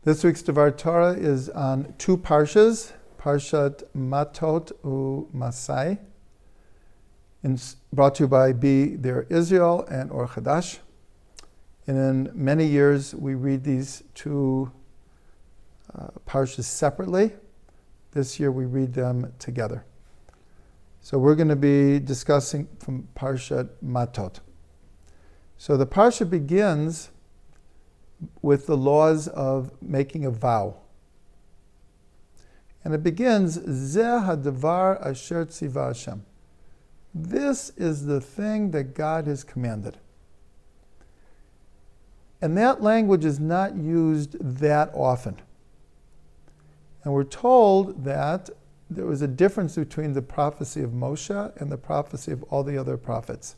This week's Devar Torah is on two Parshas, Parshat Matot-Masei, brought to you by Be There Israel and Or Chadash. And in many years, we read these two Parshas separately. This year, we read them together. So we're going to be discussing from Parshat Matot. So the Parsha begins with the laws of making a vow. And it begins, Zeh hadavar asher tziva Hashem. This is the thing that God has commanded. And that language is not used that often. And we're told that there was a difference between the prophecy of Moshe and the prophecy of all the other prophets.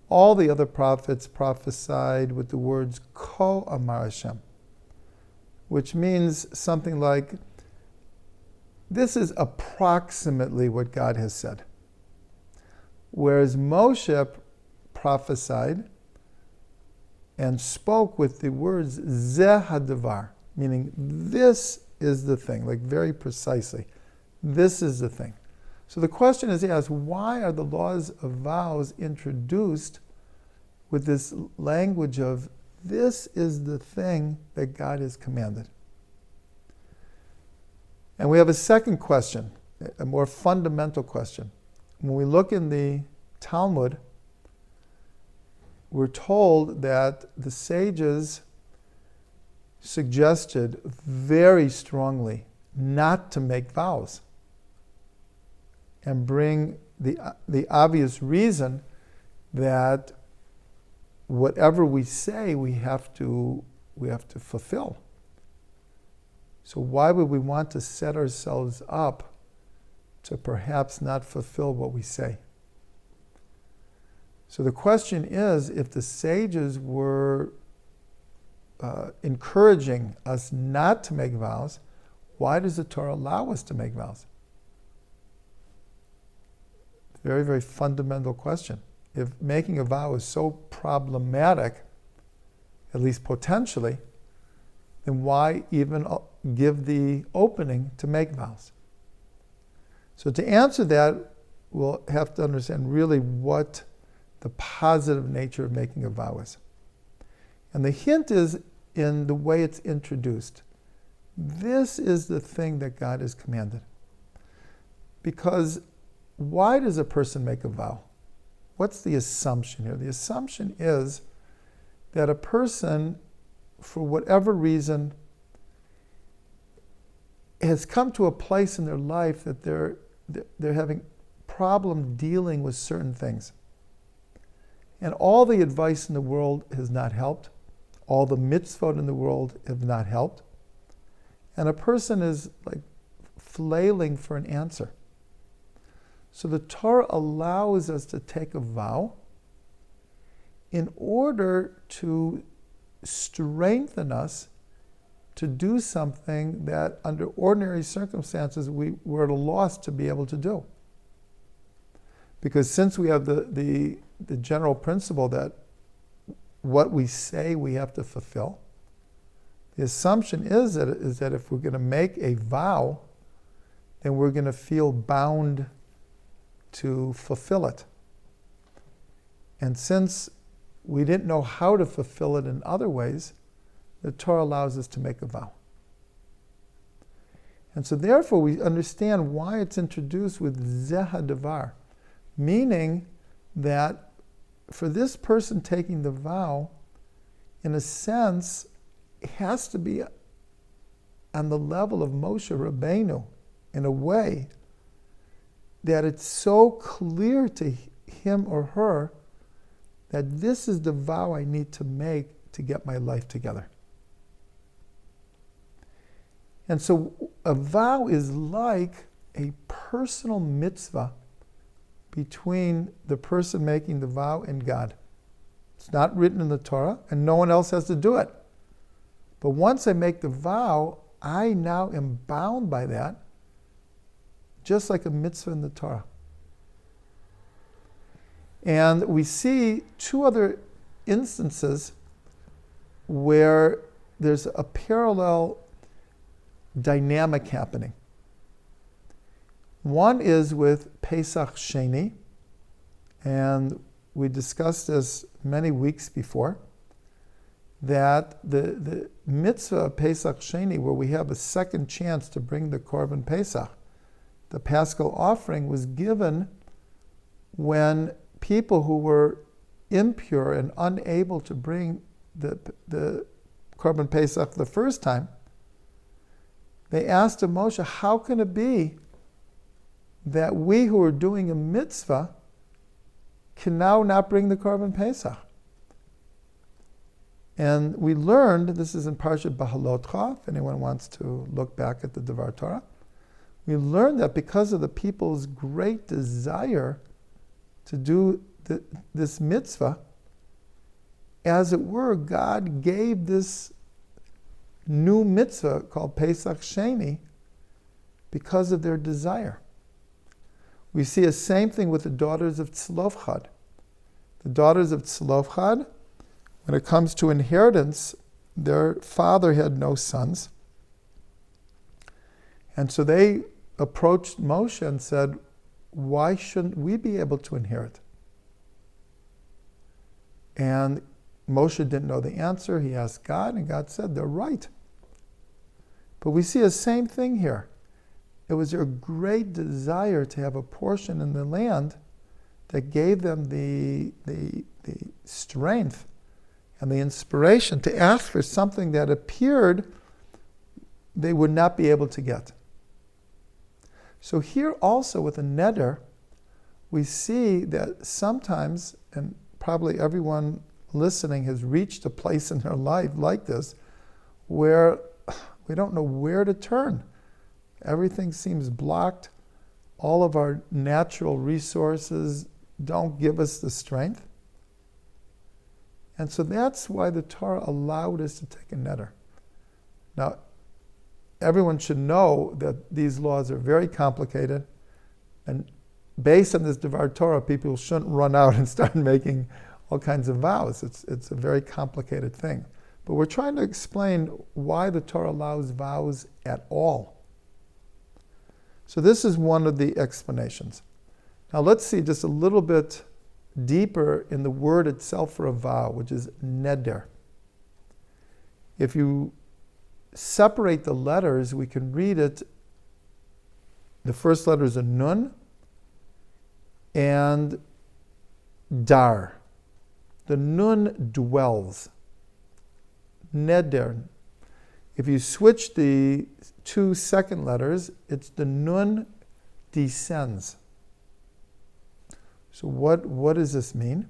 All the other prophets prophesied with the words Ko Amar Hashem, which means something like, this is approximately what God has said. Whereas Moshe prophesied and spoke with the words Zeh hadavar, meaning this is the thing, like very precisely. This is the thing. So the question is asked, why are the laws of vows introduced with this language of this is the thing that God has commanded? And we have a second question, a more fundamental question. When we look in the Talmud, we're told that the sages suggested very strongly not to make vows, and bring the obvious reason that whatever we say, we have to fulfill. So why would we want to set ourselves up to perhaps not fulfill what we say? So the question is, if the sages were encouraging us not to make vows, why does the Torah allow us to make vows? Very, very fundamental question. If making a vow is so problematic, at least potentially, then why even give the opening to make vows? So to answer that, we'll have to understand really what the positive nature of making a vow is. And the hint is in the way it's introduced. This is the thing that God has commanded. Because why does a person make a vow? What's the assumption here? The assumption is that a person, for whatever reason, has come to a place in their life that they're having problem dealing with certain things. And all the advice in the world has not helped. All the mitzvot in the world have not helped. And a person is like flailing for an answer. So the Torah allows us to take a vow in order to strengthen us to do something that under ordinary circumstances we were at a loss to be able to do. Because since we have the general principle that what we say we have to fulfill, the assumption is that if we're going to make a vow, then we're going to feel bound to fulfill it. And since we didn't know how to fulfill it in other ways, the Torah allows us to make a vow. And so therefore we understand why it's introduced with Zeh hadavar, meaning that for this person taking the vow, in a sense, it has to be on the level of Moshe Rabbeinu, in a way that it's so clear to him or her that this is the vow I need to make to get my life together. And so a vow is like a personal mitzvah between the person making the vow and God. It's not written in the Torah, and no one else has to do it. But once I make the vow, I now am bound by that, just like a mitzvah in the Torah. And we see two other instances where there's a parallel dynamic happening. One is with Pesach Sheni, and we discussed this many weeks before, that the mitzvah of Pesach Sheni, where we have a second chance to bring the Korban Pesach, the Paschal offering, was given when people who were impure and unable to bring the Korban Pesach the first time, they asked of Moshe, how can it be that we who are doing a mitzvah can now not bring the Korban Pesach? And we learned, this is in Parsha Bahalotcha, if anyone wants to look back at the Devar Torah, we learned that because of the people's great desire to do this mitzvah, as it were, God gave this new mitzvah called Pesach Sheni because of their desire. We see the same thing with the daughters of Tzlofchad. The daughters of Tzlofchad, when it comes to inheritance, their father had no sons. And so they approached Moshe and said, why shouldn't we be able to inherit? And Moshe didn't know the answer. He asked God, and God said, they're right. But we see the same thing here. It was their great desire to have a portion in the land that gave them the strength and the inspiration to ask for something that appeared they would not be able to get. So here also with a neder, we see that sometimes, and probably everyone listening has reached a place in their life like this, where we don't know where to turn. Everything seems blocked. All of our natural resources don't give us the strength. And so that's why the Torah allowed us to take a neder. Now, everyone should know that these laws are very complicated, and based on this Devar Torah, people shouldn't run out and start making all kinds of vows. It's a very complicated thing. But we're trying to explain why the Torah allows vows at all. So this is one of the explanations. Now let's see just a little bit deeper in the word itself for a vow, which is neder. If you separate the letters, we can read it. The first letter is a nun and dar. The nun dwells. Neder. If you switch the two second letters, it's the nun descends. So what does this mean?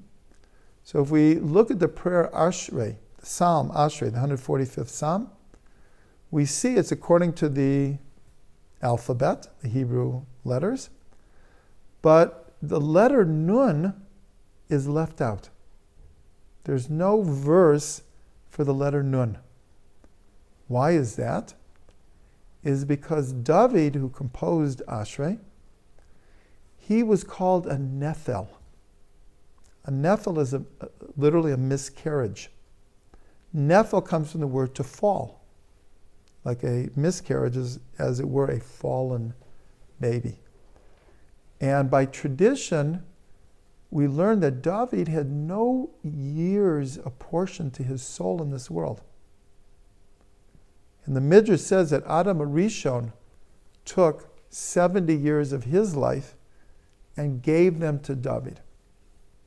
So if we look at the prayer Ashrei, the Psalm Ashrei, the 145th Psalm, we see it's according to the alphabet, the Hebrew letters, but the letter nun is left out. There's no verse for the letter nun. Why is that? Is because David, who composed Ashrei, he was called a Nephel. A Nephel is literally a miscarriage. Nephel comes from the word to fall. Like a miscarriage is, as it were, a fallen baby. And by tradition, we learn that David had no years apportioned to his soul in this world. And the Midrash says that Adam Arishon took 70 years of his life and gave them to David.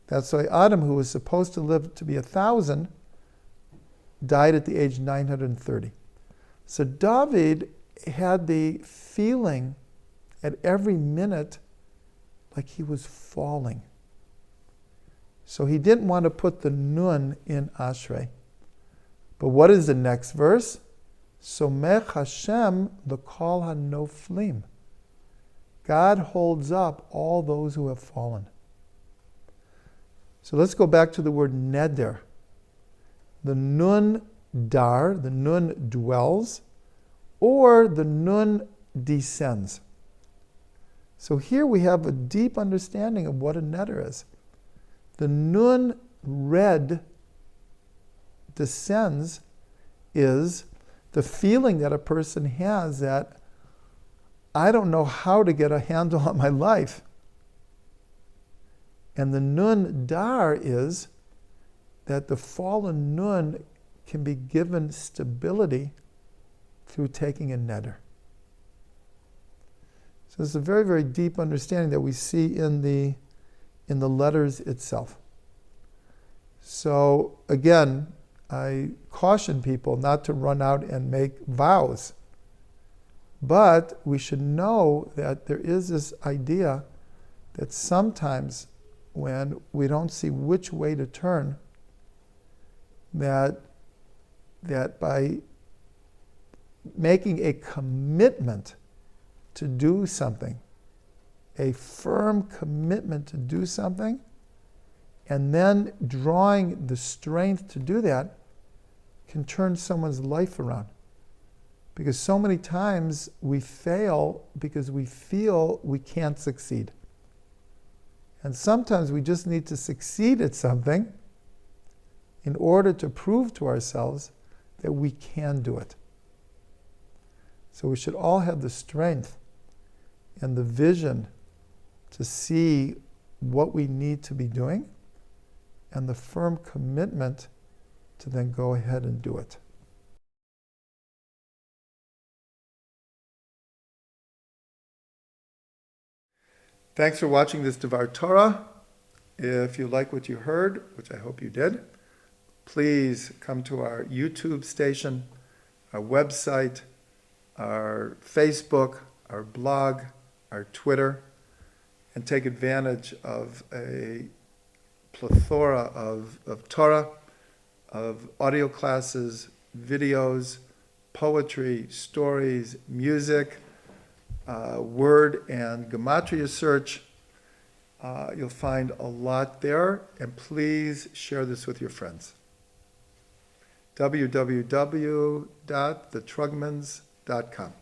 That's why Adam, who was supposed to live to be 1,000, died at the age 930. So David had the feeling at every minute like he was falling. So he didn't want to put the nun in Ashrei. But what is the next verse? Somech Hashem l'kol hanoflim. God holds up all those who have fallen. So let's go back to the word neder. The nun dar, the nun dwells, or the nun descends. So here we have a deep understanding of what a neder is. The nun red descends is the feeling that a person has that I don't know how to get a handle on my life. And the nun dar is that the fallen nun can be given stability through taking a neder. So it's a very, very deep understanding that we see in the letters itself. So again, I caution people not to run out and make vows. But we should know that there is this idea that sometimes when we don't see which way to turn, that by making a commitment to do something, a firm commitment to do something, and then drawing the strength to do that can turn someone's life around. Because so many times we fail because we feel we can't succeed. And sometimes we just need to succeed at something in order to prove to ourselves that we can do it. So we should all have the strength and the vision to see what we need to be doing and the firm commitment to then go ahead and do it. Thanks for watching this Devar Torah. If you like what you heard, which I hope you did, please come to our YouTube station, our website, our Facebook, our blog, our Twitter, and take advantage of a plethora of Torah, of audio classes, videos, poetry, stories, music, word and gematria search. You'll find a lot there, and please share this with your friends. www.thetrugmans.com